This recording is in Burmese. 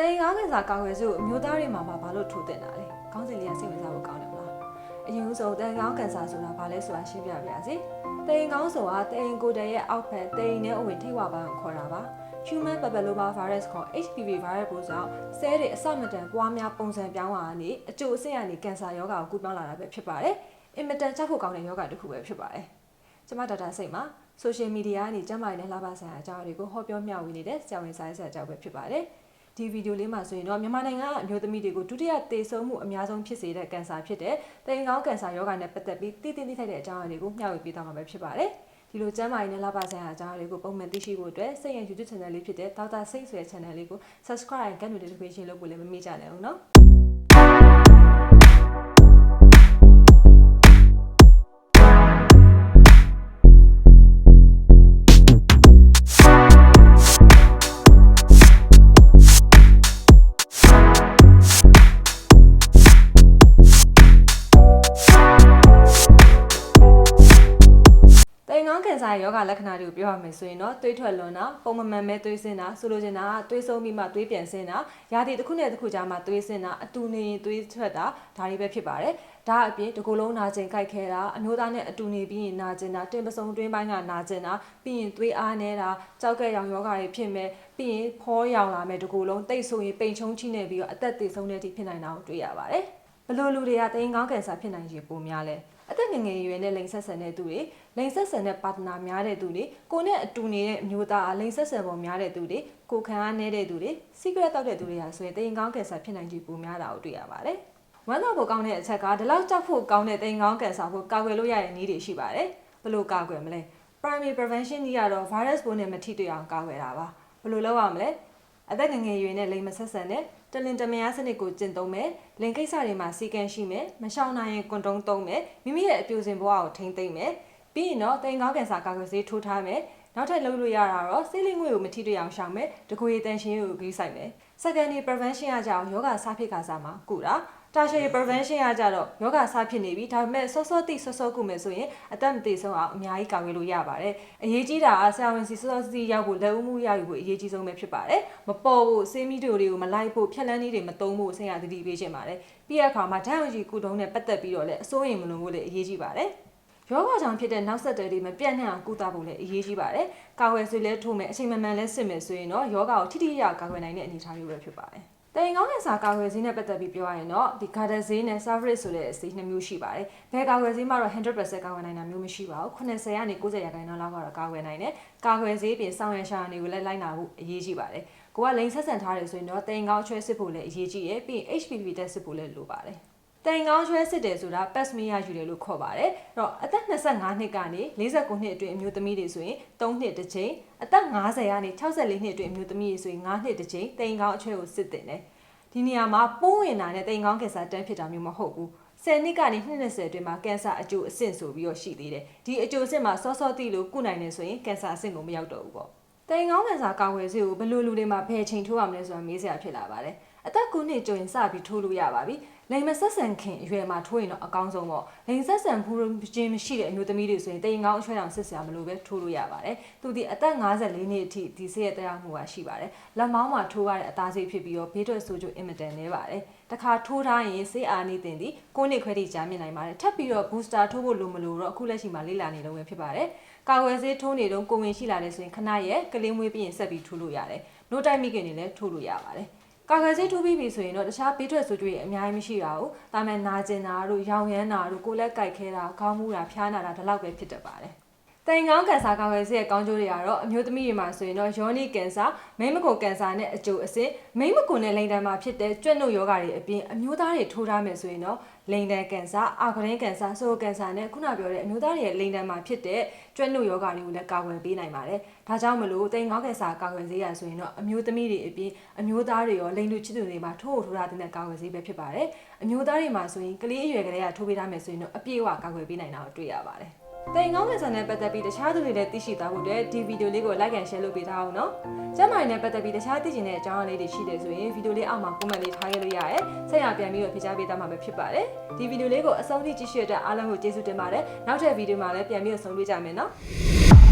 င်ကောင်းကင်ဆာကာကွယ်စုမျိုးသားတွေမှာဘာလို့ထိုးတင်တာလဲခေါင်းစဉ်လေးကစိတ်ဝင်စားဖို့ကောင်းတယ်မလားအရင်ဆုံးတိုင်ကောင်းကင်ဆာဆိုတာဘာလဲဆိုတာရှင်းပြပါရစေတိုင်ကောင်းဆိုတာတိုင်ကိုယ်တည်းရဲ့အောက်ဖက်တိုင်နဲ့အဝင်ထိပ်ဝါပိုင်းကိုခေါ်တာပါ Human Papilloma Virus ခေါ် HPV virus ပိုးကြောင့်ဆဲတွေအစမတန်ပွားများပုံစံပြောင်းလာနေအကျိုးအဆင့်ကနေကင်ဆာရောဂါကိုကူးပြောင်းလာတာပဲဖြစ်ပါတယ်အင်မတန်ကြောက်ဖို့ကောင်းတဲ့ရောဂါတစ်ခုပဲဖြစ်ပါတယ်ကျွန်မဒေါက်တာစိတ်မှာ social media ကနေကျန်းမာရေးနဲ့လှပဆိုင်ရာအကြောင်းအရာတွေကိုဟောပြောမျှဝေနေတဲ့ဆရာဝန်ဆိုင်ရာအကြောင်းပဲဖြစ်ပါတယ်ဒီဗီဒီယိုလေးမှာဆိုရင်တော့မြန်မာနိုင်ငံကအမျိုးသမီးတွေကိုဒုတိယသေဆုံးမှုအများဆုံးဖြစ်စေတဲ့ကင်ဆာဖြစ်တဲ့တိုင်ကောင်းကင်ဆာရောဂါနဲ့ပတ်သက်ပြီးသိထိုက်တဲ့အကြောင်းအရာတွေကိုမျှဝေပေးသွားမှာပဲဖြစ်ပါတယ်ဒီလိုကျန်းမာရေးနဲ့လှပဆိုင်ရာအကြောင်းအရာတွေကိုပုံမှန်သိရှိဖို့အတွက်စိတ်ရ YouTube channel လေးဖြစ်တဲ့ဒေါက်တာစိတ်ဆိုတဲ့ channel လေးကို subscribe နဲ့ notification လုပ်ဖို့လည်းမမေ့ကြနဲ့အောင်နော်ကင်ဆာယောဂလက္ခဏာတွေကိုပြောရမယ်ဆိုရင်တော့သွေးထွက်လွန်တာပုံမှန်ပဲသွေးဆင်းတာဆိုလိုချင်တာကသွေးဆုံးပြီးမှသွေးပြန်ဆင်းတာရာသီတစ်ခုနဲ့တစ်ခုကြားမှာသွေးဆင်းတာအတူနေရင်သွေးထွက်တာဒါတွေပဲဖြစ်ပါတယ်ဒါအပြင်တစ်ကိုယ်လုံးနာကျင်ကြိုက်ခဲတာအမျိုးသားနဲ့အတူနေပြီးရင်နာကျင်တာတင်ပစုံတွင်းပိုင်းကနာကျင်တာပြီးရင်သွေးအားနေတာကြောက်ကဲ့ရောင်ယောဂတွေဖြစ်မယ်ပြီးရင်ဖောရောင်လာမယ်တစ်ကိုယ်လုံးတိတ်ဆိုရင်ပိန်ချုံချိနေပြီးတော့အသက်သေဆုံးတဲ့အထိဖြစ်နိုင်တာကိုတွေ့ရပါတယ်ဘလို့လူတွေကတိုင်ကောင်းကင်ဆာဖြစ်နိုင်ခြေပိုများလဲအသက်ငယ်ငယ်ရွယ်နဲ့လိင်ဆက်ဆံတဲ့သူတွေလိင်ဆက်ဆံတဲ့ပါတနာများတဲ့သူတွေကိုနဲ့အတူနေတဲ့အမျိုးသားလိင်ဆက်ဆံပုံများတဲ့သူတွေကိုခံအားနည်းတဲ့သူတွေ secret တောက်တဲ့သူတွေဟာဆိုရင်တိုင်ကောင်းကင်ဆာဖြစ်နိုင်ခြေပိုများတာကိုတွေ့ရပါတယ်။ဝမ်းသာဖို့ကောင်းတဲ့အချက်ကဒီလောက်ကြောက်ဖို့ကောင်းတဲ့တိုင်ကောင်းကင်ဆာကိုကာကွယ်လို့ရတဲ့နည်းတွေရှိပါတယ်။ဘယ်လိုကာကွယ်မလဲ primary prevention နည်းကတော့ virus ပိုးနဲ့မထိတွေ့အောင်ကာကွယ်တာပါ။ဘယ်လိုလုပ်ရမလဲအသက်ငယ်ငယ်ရွယ်နဲ့လိင်မဆက်ဆံတဲ့တလင်တမယားစနစ်ကိုကျင့်သုံးမယ်လင်ကိစ္စတွေမှာစီကံရှိမယ်မရှောင်နိုင်ရင်ကွန်တုံးသုံးမယ်မိမိရဲ့အပြိုစင်ဘဝကိုထိမ့်သိမ့်မယ်ပြီးရင်တော့တိုင်ကောင်းကင်ဆာကာကွယ်ဆေးထိုးထားမယ်နောက်ထပ်လုပ်လို့ရတာတော့ဆေးလိမ်ငွေကိုမထိတွေ့အောင်ရှောင်မယ်တကူရည်တန်ရှင်းကိုဂိမ်းဆိုင်မယ် secondary prevention ကကြောင့်ယောဂဆဖြစ်ခါစားမှာကုတာtertiary prevention ကကြတော့ယောဂဆဖြစ်နေပြီဒါပေမဲ့စောစောတိစောစောကုမယ်ဆိုရင်အသက်မသေဆုံးအောင်အများကြီးကာကွယ်လို့ရပါတယ်အရေးကြီးတာကဆရာဝန်စီစောစောစီရောက်ဖို့လက်ဦးမှုရယူဖို့အရေးကြီးဆုံးပဲဖြစ်ပါတယ်မပေါ်ဖို့ဆေးမီတို့တွေကိုမလိုက်ဖို့ဖြက်လန်းနည်းတွေမသုံးဖို့ဆရာသတိပေးချင်ပါတယ်ပြီးရခါမှာဓာတ်ရောင်ကြီးကုတုံးနဲ့ပတ်သက်ပြီးတော့လည်းအစိုးရင်မလွန်ဖို့လည်းအရေးကြီးပါတယ်ယောဂကြောင့်ဖြစ်တဲ့နောက်ဆက်တွဲတွေမပြတ်နှံ့အောင်ကုသဖို့လည်းအရေးကြီးပါတယ်ကာကွယ်ဆေးလည်းထိုးမယ်အချိန်မှန်မှန်လည်းစစ်မယ်ဆိုရင်တော့ယောဂကိုထိထိရောက်ကာကွယ်နိုင်တဲ့အနေအထားမျိုးပဲဖြစ်ပါတယ်တိုင်ကောင်းကင်ဆာကာကွယ်ဆေးနဲ့ပတ်သက်ပြီးပြောရရင်တော့ဒီဂါဒဆေးနဲ့ Savris ဆိုတဲ့ဆေးနှစ်မျိုးရှိပါတယ်။ဘယ်ကာကွယ်ဆေးမှတော့ 100% ကာကွယ်နိုင်တာမျိုးမရှိပါဘူး။80ကနေ90%လောက်ကတော့ကာကွယ်နိုင်တယ်။ကာကွယ်ဆေးပြင်ဆောင်ရန်ရှာတွေကိုလည်းလိုက်နာဖို့အရေးကြီးပါတယ်။ကိုကလိန်ဆက်ဆံထားတယ်ဆိုရင်တော့တိုင်ကောင်းချွဲစစ်ဖို့လည်းအရေးကြီးရယ်ပြီး HPV တက်စစ်ဖို့လည်းလိုပါတယ်။တိုင်ကောင်းချွဲစစ်တယ်ဆိုတာ Pap smear ယူတယ်လို့ခေါ်ပါတယ်။အဲ့တော့အသက်25နှစ်ကနေ49နှစ်အတွင်းအမျိုးသမီးတွေဆိုရင်3နှစ်တစ်ချိန်အသက်50ကနေ64နှစ်အတွင်းအမျိုးသမီးတွေဆိုရင်5နှစ်တစ်ချိန်တိုင်ကောင်းအချွဲကိုစစ်တင်တယ်။ဒီနေရာမှာပိုးဝင်တာနဲ့တိုင်ကောင်းကင်ဆာတန်းဖြစ်တာမျိုးမဟုတ်ဘူး10နှစ်ကနေ20အတွင်းမှာကင်ဆာအကျိုးအဆင့်ဆိုပြီးတော့ရှိသေးတယ်ဒီအကျိုးအဆင့်မှာစောစောတိလို့ကုနိုင်နေဆိုရင်ကင်ဆာအဆင့်ကိုမရောက်တော့ဘူးပေါ့တိုင်ကောင်းကင်ဆာကာကွယ်ဆေးကိုဘယ်လိုလူတွေမှာဘယ်ချိန်ထိုးရမလဲဆိုတာမေးစရာဖြစ်လာပါတယ်အသက်9နှစ်ကျော်ရင်စပြီးထိုးလို့ရပါပြီလိင်မဆက်ဆံခင်အရွယ်မှာထိုးရင်တော့အကောင်းဆုံးပေါ့လိင်ဆက်ဆံမှုချင်းမရှိတဲ့အမျိုးသမီးတွေဆိုရင်တိုင်ကောင်းအချွဲတောင်စစ်စရာမလိုပဲထိုးလို့ရပါတယ်သူဒီအသက်54နှစ်အထိဒီဆေးရဲ့တရားမှုကရှိပါတယ်လက်မောင်းမှာထိုးရတဲ့အသားဆေးဖြစ်ပြီးတော့ဘေးထွက်ဆိုးကျိုးအင်မတန်နေပါတယ်တခါထိုးထားရင်ဆေးအာနေတင်သည်9နှစ်ခွဲထိကြာမြင့်နိုင်ပါတယ်ထပ်ပြီးတော့ booster ထိုးဖို့လိုမလို့တော့အခုလက်ရှိမှာလေ့လာနေတော့ပဲဖြစ်ပါတယ်ကာကွယ်ဆေးထိုးနေတော့ကိုဝင်ရှိလာတယ်ဆိုရင်ခဏရဲ့ကလေးမွေးပြီးရင်ဆက်ပြီးထိုးလို့ရတယ်နို့တိုက်မိခင်တွေလည်းထိုးလို့ရပါတယ်ကာကွယ်ဆေးထိုးပြီးပြီဆိုရင်တော့တခြားဘေးထွက်ဆိုးကျိုးတွေအများကြီးမရှိပါဘူး။ဒါမှနာကျင်တာတို့ရောင်ရမ်းတာတို့ကိုယ်လက်ကိုက်ခဲတာခေါင်းမူတာဖျားနာတာဒီလောက်ပဲဖြစ်တတ်ပါတယ်။တိုင်ကောင်းကင်ဆာကာကွယ်ဆေးရဲ့ကောင်းကျိုးတွေကတော့အမျိုးသမီးတွေမှာဆိုရင်တော့ယောနီကင်ဆာမိန်းမကွန်ကင်ဆာနဲ့အကျိုးအဆင့်မိန်းမကွန်နဲ့လိင်တန်မှာဖြစ်တဲ့ကြွက်နှုတ်ယောဂါတွေအပြင်အမျိုးသားတွေထိုးထားမယ်ဆိုရင်တော့လိင်တန်ကင်ဆာအာဂရင်းကင်ဆာဆိုကင်ဆာနဲ့ခုနပြောတဲ့အမျိုးသားတွေရဲ့လိင်တန်မှာဖြစ်တဲ့ကြွက်နှုတ်ယောဂါတွေကိုလည်းကာကွယ်ပေးနိုင်ပါတယ်။ဒါကြောင့်မလို့တိုင်ကောင်းကင်ဆာကာကွယ်ဆေးရဆိုရင်တော့အမျိုးသမီးတွေအပြင်အမျိုးသားတွေရောလိင်လူချစ်သူတွေမှာထိုးထားတဲ့ကာကွယ်ဆေးပဲဖြစ်ပါတယ်။အမျိုးသားတွေမှာဆိုရင်ကလေးအရွယ်ကလေးကထိုးပေးထားမယ်ဆိုရင်တော့အပြည့်အဝကာကွယ်ပေးနိုင်တာကိုတွေ့ရပါတယ်။တိုင်ကောင်းကင်ဆာနဲ့ပတ်သက်ပြီးတခြားသူတွေလည်းသိရှိသွားဖို့အတွက်ဒီဗီဒီယိုလေးကို like and share လုပ်ပေးထားအောင်နော်။ကျမနဲ့ပတ်သက်ပြီးတခြားသိချင်တဲ့အကြောင်းအရာလေးတွေရှိတယ်ဆိုရင်ဗီဒီယိုလေးအောက်မှာ comment လေးထားခဲ့လို့ရတယ်။ဆက်ရပြန်ပြီးတော့ဖြေကြားပေးသွားမှာပဲဖြစ်ပါတယ်။ဒီဗီဒီယိုလေးကိုအဆုံးထိကြည့်ရှုတဲ့အားလုံးကိုကျေးဇူးတင်ပါတယ်။နောက်ထပ်ဗီဒီယိုမှာလည်းပြန်ပြီးတော့ဆုံတွေ့ကြမယ်နော်။